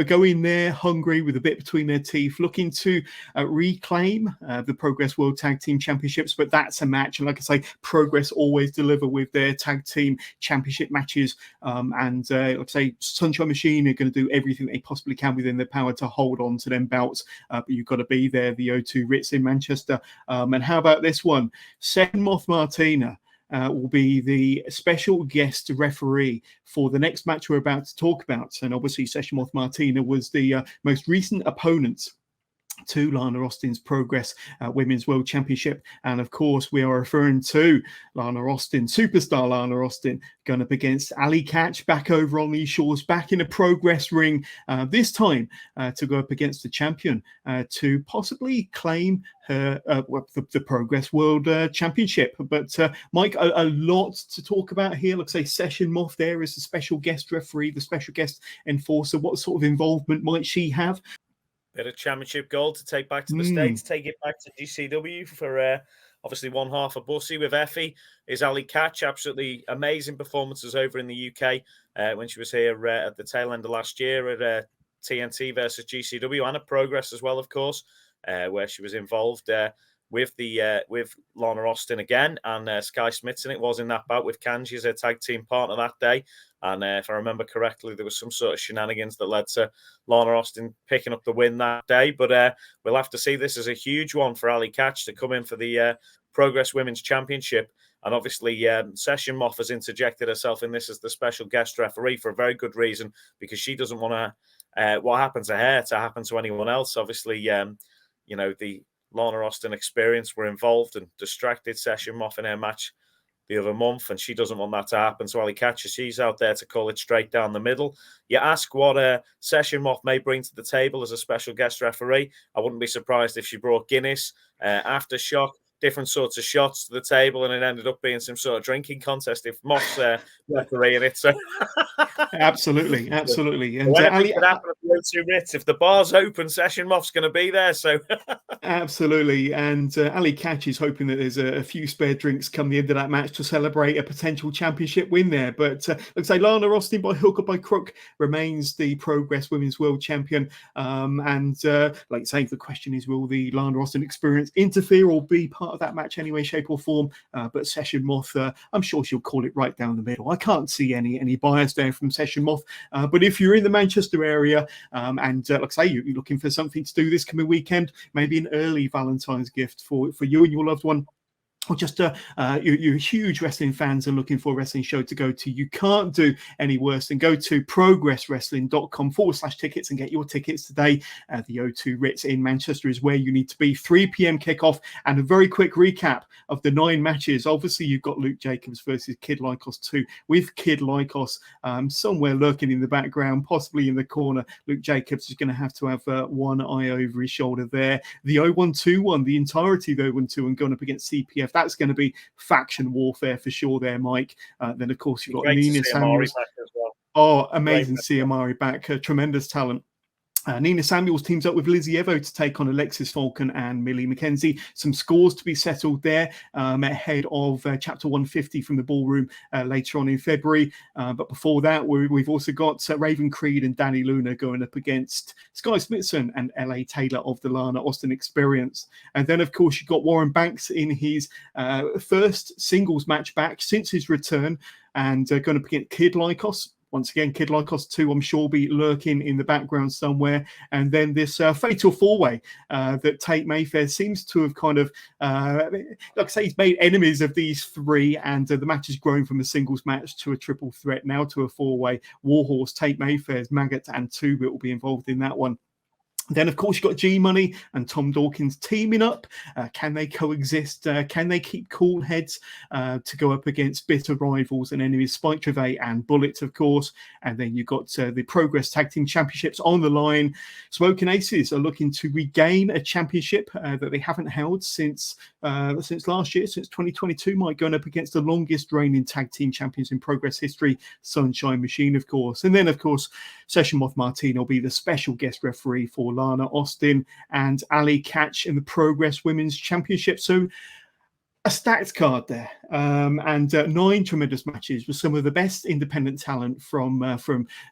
going there hungry with a bit between their teeth, looking to reclaim the Progress World Tag Team Championships. But that's a match, and like I say, Progress always deliver with their Tag Team Championship matches. And like I say, Sunshine Machine are going to do everything they possibly can within their power to hold on to them belts. But you've got to be there, the O2 Ritz in Manchester. And how about this one? Second Moth Martina will be the special guest referee for the next match we're about to talk about. And obviously, Session Moth Martina was the most recent opponent to Lana Austin's Progress Women's World Championship. And of course, we are referring to Lana Austin, superstar Lana Austin, going up against Ali Catch back over on these shores, back in a Progress ring, this time to go up against the champion to possibly claim her the Progress World Championship. But Mike, a lot to talk about here. Let's say Session Moth there is the special guest referee, the special guest enforcer. What sort of involvement might she have? Bit of championship gold to take back to the States, take it back to GCW for obviously one half of Bussy with Effie is Ali Catch. Absolutely amazing performances over in the UK when she was here at the tail end of last year at TNT versus GCW, and at Progress as well, of course, where she was involved with Lana Austin again, and Sky Smithson. It was in that bout with Kanji as her tag team partner that day. And if I remember correctly, there was some sort of shenanigans that led to Lana Austin picking up the win that day. But we'll have to see. This is a huge one for Ali Catch to come in for the Progress Women's Championship. And obviously, Session Moth has interjected herself in this as the special guest referee for a very good reason, because she doesn't want to what happened to her to happen to anyone else. Obviously, the Lana Austin experience were involved and distracted Session Moth in her match the other month, and she doesn't want that to happen. So Ali Catcher, she's out there to call it straight down the middle. You ask what Session Moth may bring to the table as a special guest referee. I wouldn't be surprised if she brought Guinness, Aftershock, different sorts of shots to the table, and it ended up being some sort of drinking contest if Moth's refereeing it. So absolutely. And Ali, could happen at the O2 Ritz. If the bar's open, Session Moth's going to be there. So absolutely. And Ali Catch is hoping that there's a few spare drinks come the end of that match to celebrate a potential championship win there. But let's say Lana Austin, by hook or by crook, remains the Progress Women's World Champion. Like say, the question is, will the Lana Austin experience interfere or be part of that match any way, shape or form? But Session Moth, I'm sure she'll call it right down the middle. I can't see any bias there from Session Moth. But if you're in the Manchester area and like I say, you're looking for something to do this coming weekend, maybe an early Valentine's gift for you and your loved one, or just you're huge wrestling fans and looking for a wrestling show to go to, you can't do any worse than go to progresswrestling.com/tickets and get your tickets today. The O2 Ritz in Manchester is where you need to be. 3 p.m. kickoff, and a very quick recap of the 9 matches. Obviously, you've got Luke Jacobs versus Kid Lycos 2, with Kid Lycos somewhere lurking in the background, possibly in the corner. Luke Jacobs is going to have one eye over his shoulder there. The 0121, the entirety of the 012, and going up against CPF. That's going to be faction warfare for sure there, Mike. Then, of course, you've got Nina Samuels. Well. Oh, amazing to see Amari back. Tremendous talent. Nina Samuels teams up with Lizzie Evo to take on Alexis Falcon and Millie McKenzie. Some scores to be settled there ahead of Chapter 150 from the Ballroom later on in February. But before that, we've also got Raven Creed and Danny Luna going up against Sky Smithson and LA Taylor of the Lana Austin Experience. And then, of course, you've got Warren Banks in his first singles match back since his return, and going up against Kid Lycos. once again, Kid Lycos 2, I'm sure, will be lurking in the background somewhere. And then this fatal four-way that Tate Mayfair seems to have kind of, like I say, he's made enemies of these three, and the match has grown from a singles match to a triple threat, now to a four-way. Warhorse, Tate Mayfair's Maggot, and 2-Bit will be involved in that one. Then, of course, you've got G-Money and Tom Dawkins teaming up. Can they coexist? Can they keep cool heads to go up against bitter rivals and enemies, Spike Trivet and Bullet, of course? And then you've got the Progress Tag Team Championships on the line. Smoking Aces are looking to regain a championship that they haven't held since last year, since 2022, Mike, going up against the longest reigning tag team champions in Progress history, Sunshine Machine, of course. And then, of course, Session Moth Martine will be the special guest referee for Lana Austin and Ali Catch in the Progress Women's Championship. So a stacked card there, and 9 tremendous matches with some of the best independent talent from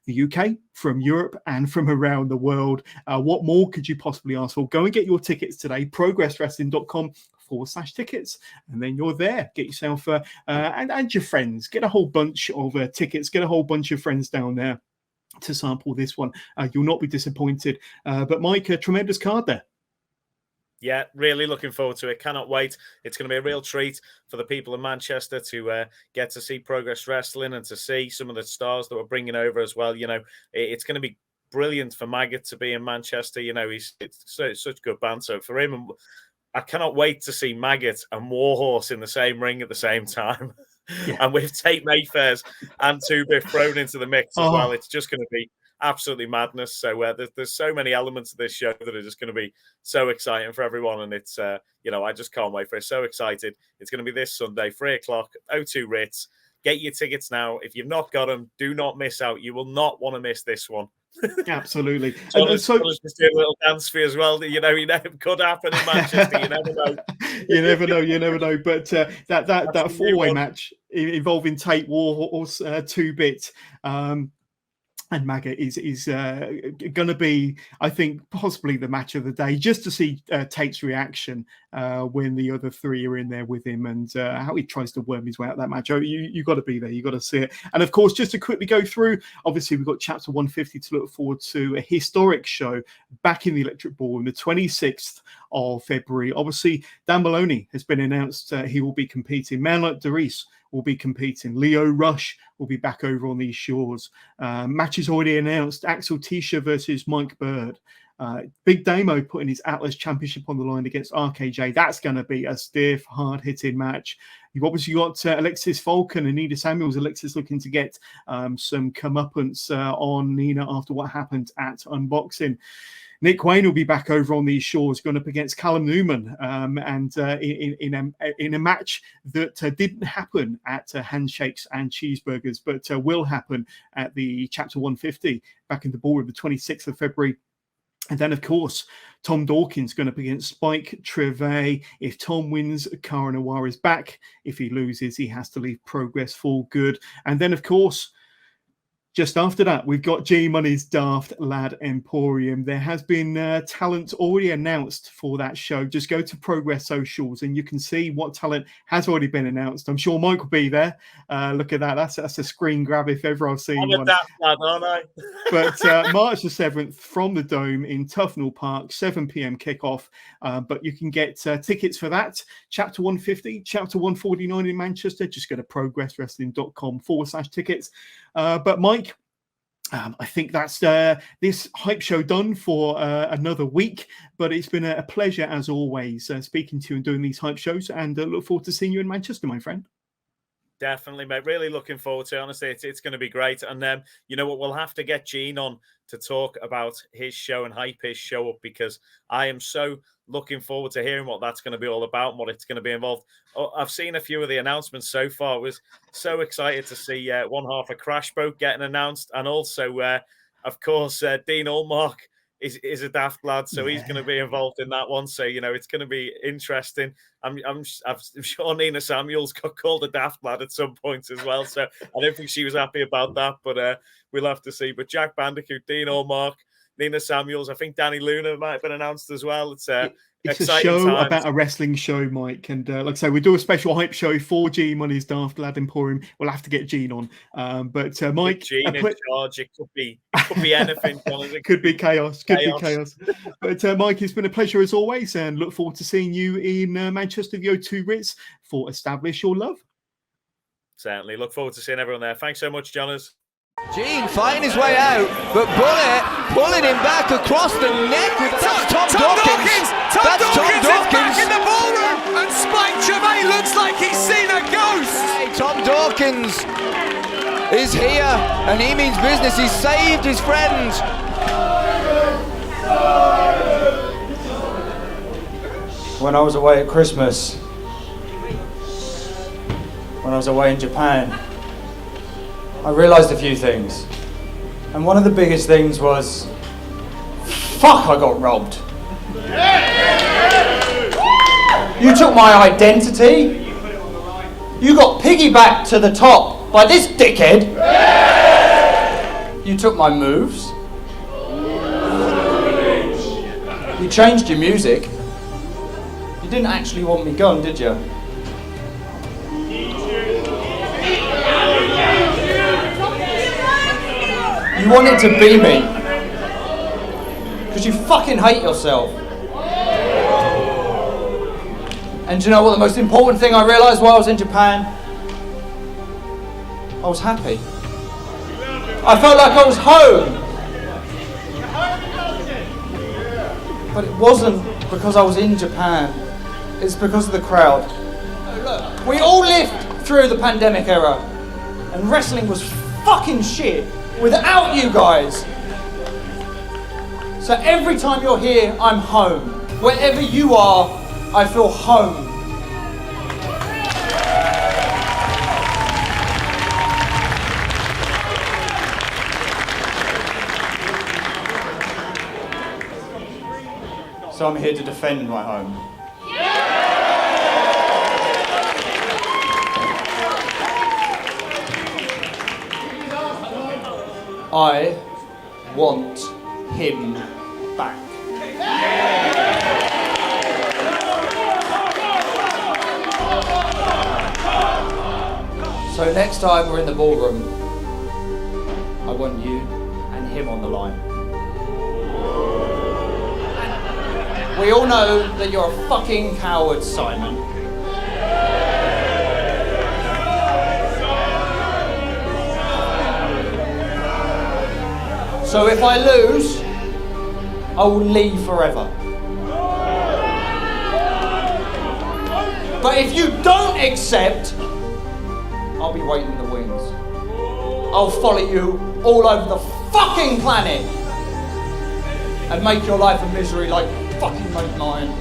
the UK, from Europe, and from around the world. What more could you possibly ask for? Go and get your tickets today, PROGRESSWrestling.com/tickets, and then you're there. Get yourself and your friends. Get a whole bunch of tickets. Get a whole bunch of friends down there to sample this one. You'll not be disappointed. But Mike, a tremendous card there. Yeah, really looking forward to it. Cannot wait. It's going to be a real treat for the people in Manchester to get to see Progress Wrestling and to see some of the stars that we're bringing over as well. You know, it's going to be brilliant for Maggot to be in Manchester. You know, it's such good band. So for him, and I cannot wait to see Maggot and Warhorse in the same ring at the same time. Yeah. And with Tate Mayfair's and 2-Bit thrown into the mix as well, it's just going to be absolutely madness. So there's so many elements of this show that are just going to be so exciting for everyone. And it's, you know, I just can't wait for it. So excited. It's going to be this Sunday, 3:00, O2 Ritz. Get your tickets now. If you've not got them, do not miss out. You will not want to miss this one. Absolutely. So just do a little dance for you as well. You know, it could happen in Manchester. You never know. You never know. But that four-way match involving Tate, Warhorse, 2-Bit, and Maggot is going to be, I think, possibly the match of the day, just to see Tate's reaction when the other three are in there with him, and how he tries to worm his way out of that match. Oh, you got to be there. You got to see it. And of course, just to quickly go through, obviously we've got Chapter 150 to look forward to, a historic show back in the Electric Ball on the 26th of February. Obviously, Dan Maloney has been announced. He will be competing. Man like Doris will be competing. Leo Rush will be back over on these shores. Matches already announced. Axel Tisha versus Mike Bird. Big Damo putting his Atlas Championship on the line against RKJ. That's going to be a stiff, hard-hitting match. You've obviously got Alexis Falcon and Nina Samuels. Alexis looking to get some comeuppance on Nina after what happened at Unboxing. Nick Wayne will be back over on these shores, going up against Callum Newman, and in a match that didn't happen at Handshakes and Cheeseburgers, but will happen at the Chapter 150 back in the ballroom the 26th of February. And then, of course, Tom Dawkins going up against Spike Trivet. If Tom wins, Cara Noir is back. If he loses, he has to leave Progress for good. And then, of course, just after that, we've got G-Money's Daft Lad Emporium. There has been talent already announced for that show. Just go to Progress Socials and you can see what talent has already been announced. I'm sure Mike will be there. Look at that. That's a screen grab if ever I've seen one. I'm a Daft Lad, aren't I? But March the 7th from the Dome in Tufnell Park, 7 p.m. kickoff. But you can get tickets for that. Chapter 150, Chapter 149 in Manchester. Just go to progresswrestling.com/tickets. But Mike, I think that's this hype show done for another week, but it's been a pleasure as always speaking to you and doing these hype shows, and look forward to seeing you in Manchester, my friend. Definitely, mate. Really looking forward to it. Honestly, it's going to be great. And you know what? We'll have to get Gene on to talk about his show and hype his show up, because I am so looking forward to hearing what that's going to be all about and what it's going to be involved. Oh, I've seen a few of the announcements so far. I was so excited to see one half of Crash Boat getting announced, and also, of course, Dean Allmark is a Daft Lad, so he's going to be involved in that one. So, you know, it's going to be interesting. I'm sure Nina Samuels got called a Daft Lad at some point as well, so I don't think she was happy about that, but we'll have to see. But Jack Bandicoot, Dean Allmark, Nina Samuels, I think Danny Luna might have been announced as well. It's It's a Exciting show times. about a wrestling show, Mike. And like I say, we do a special hype show for Gene on his Daft Lad Emporium. We'll have to get Gene on. But Mike, Gene in charge. It could be anything. Jonathan. Could be chaos. Could be chaos. But Mike, it's been a pleasure as always, and look forward to seeing you in Manchester, the O2 Ritz, for Establish Your Love. Certainly. Look forward to seeing everyone there. Thanks so much, Jonas. Gene fighting his way out, but Bullet pulling him back across the neck. That's Tom Dawkins. That's Tom Dawkins is back in the ballroom, and Spike Gervais looks like he's seen a ghost. Hey, Tom Dawkins is here, and he means business. He saved his friend. When I was away at Christmas, when I was away in Japan, I realised a few things. And one of the biggest things was, fuck, I got robbed. You took my identity. You got piggybacked to the top by this dickhead. You took my moves. You changed your music. You didn't actually want me gone, did you? You wanted to be me. Because you fucking hate yourself. And do you know what the most important thing I realised while I was in Japan? I was happy. I felt like I was home. But it wasn't because I was in Japan. It's because of the crowd. Look, we all lived through the pandemic era. And wrestling was fucking shit without you guys. So every time you're here, I'm home. Wherever you are, I feel home. So I'm here to defend my home. I want him back. So next time we're in the ballroom, I want you and him on the line. We all know that you're a fucking coward, Simon. So if I lose, I will leave forever. But if you don't accept, I'll be waiting in the wings. I'll follow you all over the fucking planet and make your life a misery like fucking make mine.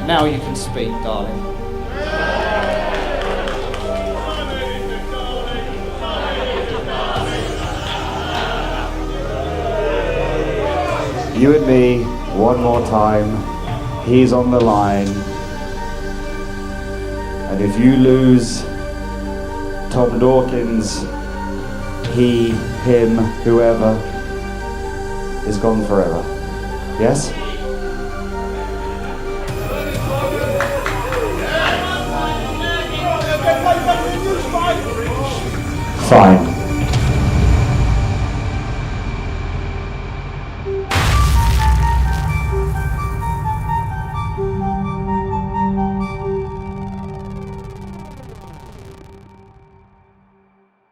Now you can speak, darling. You and me, one more time. He's on the line. And if you lose, Tom Dawkins, he, him, whoever, is gone forever. Yes? Fine.